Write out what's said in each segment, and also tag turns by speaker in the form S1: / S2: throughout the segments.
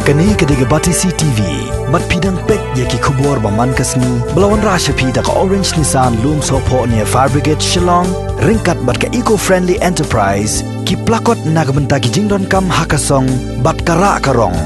S1: Kani kediga bati CTV, mat pidang pek yaki kubur baman kasni, belawan rasha pida ka Orange Nissan Loom Sopo near Fire Brigade Shillong, ringkat bat ka eco-friendly enterprise, ki plakot nagbenta ki jingdon kam hakasong, bat kara karong.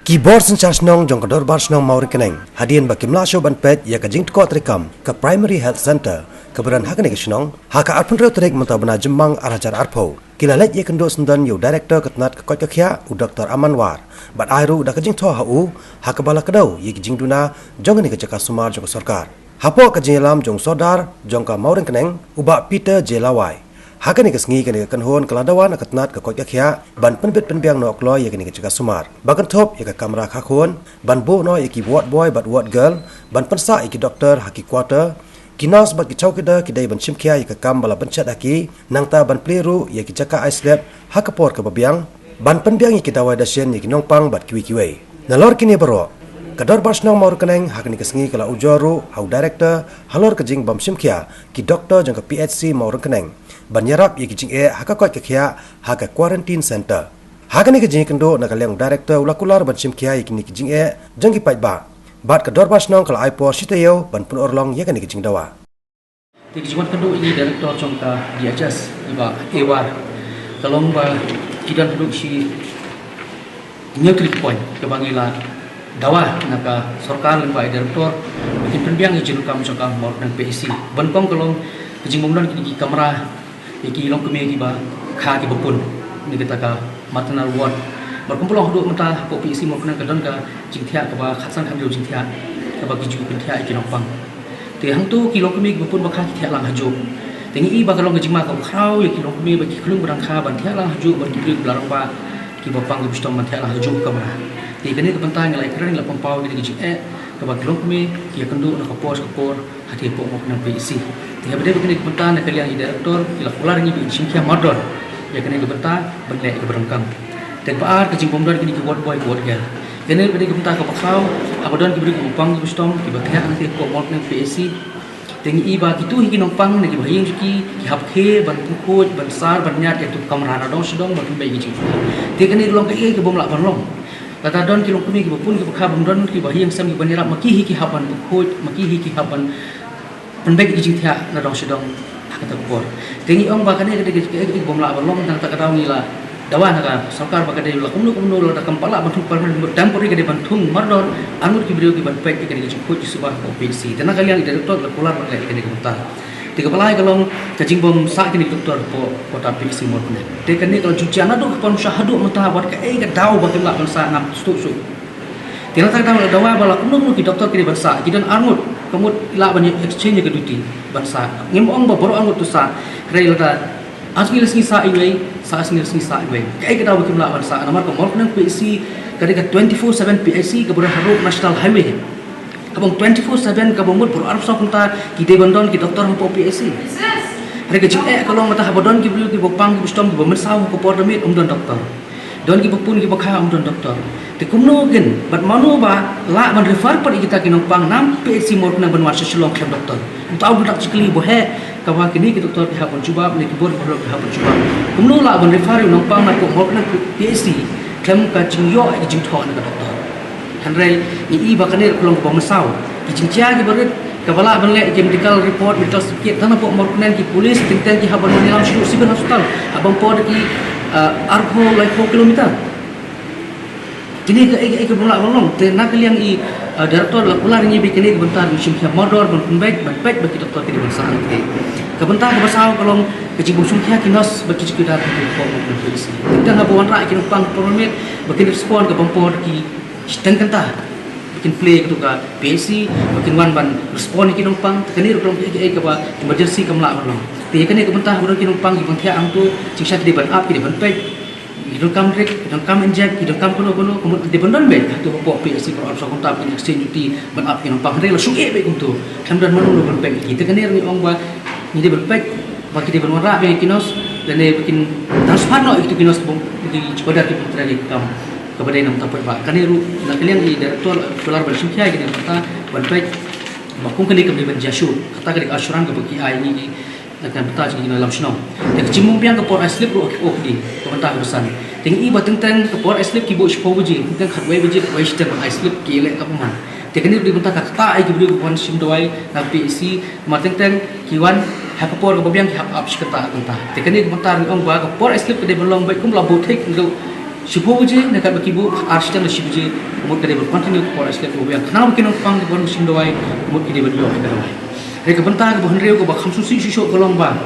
S2: Ki borsen chasnong jong kador barsnong maurin keneng, hadian baki mlasyo ban pet ya ka jing tkot rekam, ka Primary Health Center, keberan hakane kisnong, haka arpun reu trek mentabana jembang arajar arpo. Kilalet ye kendo sendan yu director ketnat kekot kekhia u Dr. Amanwar, bat airu da kajing tho hau, haka bala kedau ye kijing duna jong ni kecaka sumar jong sarkar. Hapo kajing lam jong sodar jong ka maurin keneng uba Peter Jelawai. Haka ni kesngi kene kanhon keladawan ketnat kekot kekhia ban penbit penbiang nok loy ye kene kecaka sumar. Bagan top ye ka kamera khakon, ban bo no ye ki ward boy bat ward girl, ban pensa ye ki doktor haki quarter. Kinas bat kicau kida kidai ban simkia ya kam bala pencet haki nangta ban pliru ya kicaka ice lab hakapor ke babiang ban penbiang ya kidawai dasien ya kinongpang bat kiwi-kiwi nalor kini baro kador barsnong maur keneng hakni kesngi kala ujoru hau director halor kejing bam simkia ki doktor jang ke PHC maur keneng ban yarap ya kijing hakakot kekhia haka quarantine center hakni kejing kendo nakaliang director ulakular ban simkia ya kini kijing jang ki paitba bat kedor basnong kalau iPod sitayo ban pun orlong ya kan kecing dawa.
S3: Tikijuan kedua ini direktor jongka DHS iba Ewar kalau ba kidan kedua si nyeklik point ke bangila dawa naka sarkar lemba direktor bikin penbiang izin kam jongka mor dan PSC ban kong kalau kecing bumdan ki kamera ki long keme ki ba kha ki bopun ni kita ka maternal ward berkumpul dua mentah po PSC mau kena kedon ka jingthia ka ba khatsan kham jo jingthia ka ba kiju jingthia ikin opang te hang tu kilo kemi bupun ba kha jingthia lang haju te ni ba kalong jingma ka khrau ya kilo kemi ba ki khulung barang kha ban thia lang haju ban ki blarang ba ki ba pang bistom ban thia lang haju ka ma te kene ka pentai ngalai kren la pampau ni jing ka ba kilo kemi ki kandu na ka pos ka por hati po mo kena PSC te ha bade kene ka pentai na kalian direktor kila kular ni bi jingthia modon ya kene ka pentai bangle ka berangkang dan paar kecing bomdon kini ki ward boy ward girl kene bede kumta ka pakhau abadon ki beri kupang ki bustom ki bathya nanti ko mot nang PSC tengi iba kitu hi kinopang nagi bahing ki hapkhe ban pukut ban sar ban nyat itu kamera dong sedong ban bai ki te kene long ke bom la ban long kata don ki long kumi ki bopun ki pakha bomdon ki bahing sam ki banira maki hi ki haban pukut maki hi ki haban ban bai ki jithya na dong sedong kata por tengi ong ba kane ke bom la ban long tang tak kata ngila dawan ka sarkar bagade la kumnu la kampala bantu permanent temporary gade bantung mardon anur ki brio ki ban pek ki gade jukut ki subah ko PSC tena kalian direktor la kular bagade ki gade kunta tiga palai kalong kajing bom sa ki doktor po kota PSC mor kene te kene kalau juciana do pon syahadu mata wat ka ga dau bagam la ban sa ngam stu tena tak daw dawa bala kumnu ki doktor ki ban sa kidan armut kemut la ban exchange ke duty ban sa ngim ong ba boro angut tu sa krei la asmi lesni sa iwei sa asmi lesni sa iwei kai kita bakim la sa namar ko mor nang PSC kadika 24/7 PSC kabur haruk national highway kabong 24/7 kabong mur arab sa kunta ki debandon ki doktor po PSC hari ke jing kalau mata habadon ki bulu ki bopang ki bustom ki bomen saw ko por damit don doktor don ki bopun ki bakha don doktor te kumno gen bat manu ba la ban refer par kita ki nopang nam PSC mor nang banwar shalom klem doktor utau dak cikli bo he kawa kini ki doktor ki hapon cuba ni ki bor bor ki hapon cuba kumno la ban refer nopang na ko mor nang PSC klem ka jingyo ki jing thon ka doktor hanrai ni ba kanel kulong bo masaw ki jingcha ki borit kabala ban le medical report medical certificate tan po mor nang ki police tinten ki hapon ni lam shiru siben hospital abang por ki arko like 4 kilometer kini ke bola bolong te nak liang i direktor la pular ni bikini bentar sim modor ban baik bagi doktor kini bangsa nanti ke bentar ke basau kalau kecing busung kia kinos bagi sekedar ke form polisi kita ngabuan rak kini pang permit bagi respon ke bampor ki steng kenta bikin play ke tuka PSC bikin wan ban respon ki numpang kini kalau ke ba emergency kamla bolong te kini ke bentar bodo ki numpang ki bangkia angtu siksa ki ban up ki ban baik hidung kam rek, hidung kam injek, hidung kam kono kemudian dependon be tu bawa PSC pro arsa konta pin exchange duty ban up kinong pang rela sung be kuntu kamdan manu ban pek kita kan ni ong ba ni de ban pek bagi de ban wara be kinos dan de bikin transfer no itu kinos bom di coba di putra di kam kepada nam tapet ba kan ru nak kalian di direktor dolar bersingkia gini kata ban pek makung kini kami ban jasu kata ke asuran ke bagi ai ni akan betah jadi dalam senang. Yang cimung piang ke por aslip ru di pemerintah pesan. Tinggi bateng-teng ke por aslip kibo sipo buji, tentang khadwai buji wai sitan aslip kile kapaman. Tekni di pemerintah kata ai kibo bukan sim doai na PEC mateng-teng kiwan hak por ke biang hak up sekata tentang. Tekni pemerintah ong ba ke por aslip ke belong baik kum labu tek untuk sipo buji nak kibo arsitan sipo buji umur ke continue por aslip ke biang. Kenapa kena pang ke bukan sim doai umur ke belong ke doai. Mereka bentar ke bahan riau ke bakam susi susuk kolong ba.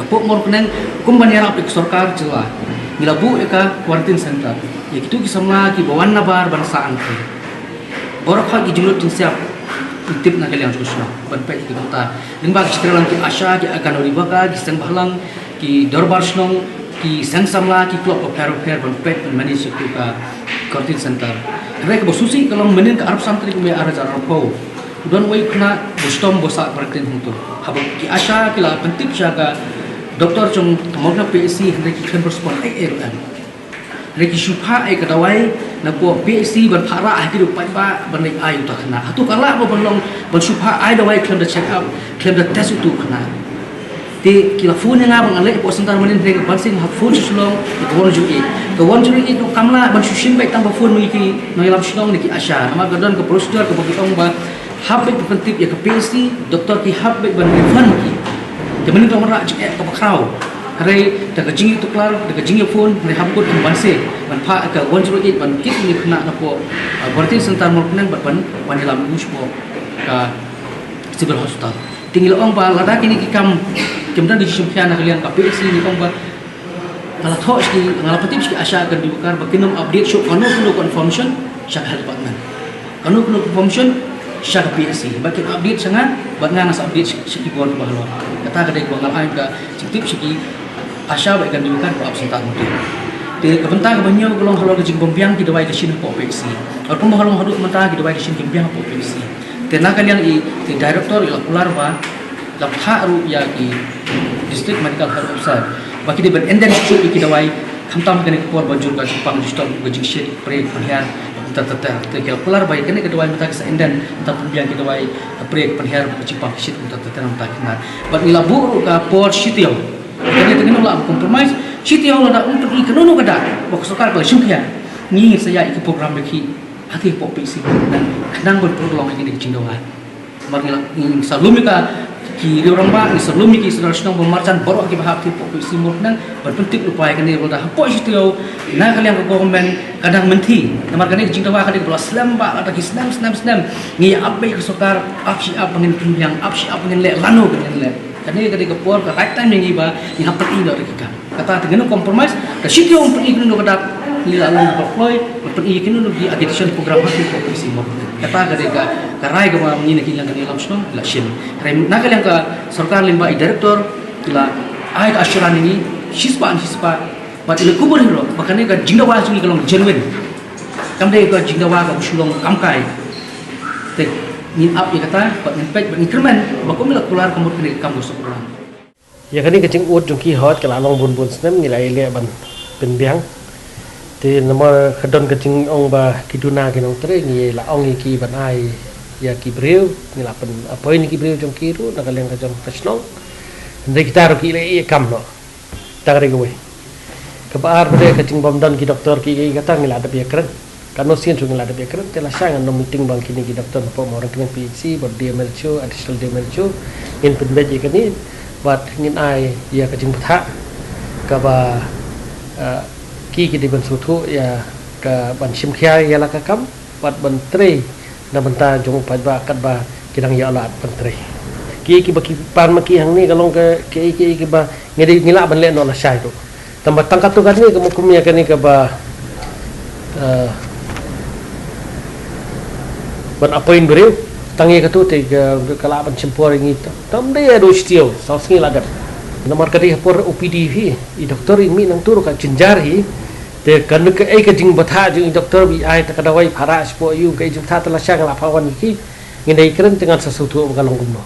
S3: Apa mor kenang kumban yang aplik sorkar jelah. Milabu eka quarantine center. Ya gitu kisamla ki bawan nabar bangsaan ke. Borok hal ki julut siap. Tip nak kalian susna. Ban pek ki bentar. Lingba ki sekarang ki asya ki akan oribaka ki sang bahlang ki dorbar snong ki sang samla ki klop per ban pek manage ku ka quarantine center. Mereka bersusi kalau menin ke Arab santri ku me arah Arab Don wai kena bustom bosak berken huntu. Habang ki asya kila pentip syaga doktor cung kamogna PEC hendak ki respon kan. Reki syupha kadawai na po PEC berpara hidup pa bernik ayu tak kena. Atu kala bo belong bersyupha ai dawai claim the check up, claim the test itu kena. Ti kila phone nga bang ale po sentar manin rek bansing ha phone sulong ko won ju itu kamla ban sushin baik tambah phone mi ki no ilam sulong ni ki asya. Nama gadon ke prosedur ke bogitong ba habit pentip ya ke PEC doktor ki habit ban refund ki kemudian tu orang cek ke bakrau hari daga jingi tu kelar daga jingi phone hari habut ke banse ban pa ke 108 ban kit ni kena napo berarti sentar mo kena ban dalam muspo ka civil hospital tinggal ong ba lada kini ki kam kemudian di sumpian kalian ke PEC ni ong ba kalau thos ki ngala petip ki asya akan dibukar bakinum update show kanu confirmation syak hal department kanu confirmation syak PEC bakin update sangat bat nganas update siki gol bahwa kata kadai gol ngal aim ka citip siki asya baik kan dibukan ko absentan mungkin de kebentar banyak golong halo jing bombiang ki dawai desin po PEC atau mo halong hadu mentah ki dawai desin bombiang po PEC tenaga yang i director ila ular ba lapha ru ya ki district medical health officer baki de ben enden ki dawai khamtam kene ko banjur ka Jepang distor ko jing shit pre penhiar terkira kelar baik kene kedua mata kesa endan tak biang kita baik prek penhiar cipang shit untuk tetanam tak kena bat ila buru ka por shitio kene tengino la compromise shitio la untuk ikonono kada bok sokar ko syukia ni saya ikut program beki hati pop PEC dan kadang berprolong ini di Cindawa marila salumi ka ki orang ba ni salumi ki saudara senang bermarcan baru aki bahap ti pop PEC murnan berpentik upaya kene roda po shitio na kalian ke government kadang menti namar kene Cindawa kali belas slam ba atau ki slam ni abai ke sokar apsi ap pengin yang apsi ap pengin le lano pengin le kene kali ke por ke right time ni ba ni hap pergi do kita kata tengeno compromise ke shitio pergi kene kada lila lang deploy pergi kene di addiction program hati pop PEC murnan kata kadega karai ke mani nak hilang kini lam senang la shin rem nak yang ke sarkar limba director ila ai ka assuran ini hispa bat ila kubur hero makane ka jingdawa sungi kalong genuine kamde ka jingdawa ka usulong kamkai tek nin up ya kata bat impact bat increment bakom la keluar kamut kini kampus orang
S4: ya kani kecing ut jungki hot kala long bun snem nilai le ban penbiang ti nomor kedon kecing ong ba kiduna kinong tre ni la ong iki ban ai ya ki breu ni la pen apa ini ki breu jong kiru na kaleng ka jong tasnong ndai kita ro ki le e kam no tagre go we ka baar bade kecing bom dan ki doktor ki kata ngila ada biakren kanu sin jong ngila ada biakren tela sang no meeting bang kini ki doktor po mo orang kini PEC bod dia mercu additional dia mercu in pen beje kani wat ngin ai ya kecing putha ka ba ki di ban sutu ya ka ban simkhia ya la ka kam wat ban tre na banta jong pa ba kat ba kidang ya la ban tre ki baki pan ma ki hang ni kalong ke ki ba ngedi ngila ban le no la sai tu tambah tangkat tu kan ni ke mukum ya kan ni ka ba ban apoin beriu tangi ka tu te kala ban simpor ngi tam de do stio sa singi la gat nomor kadi por OPD hi i doktor mi nang turu ka jinjar hi te kan ke ai ka jing batha jing doktor bi ai ta kada wai phara spo yu ke jing tha tala sang la phawan ki ngindai kren dengan sesuatu kalong gumno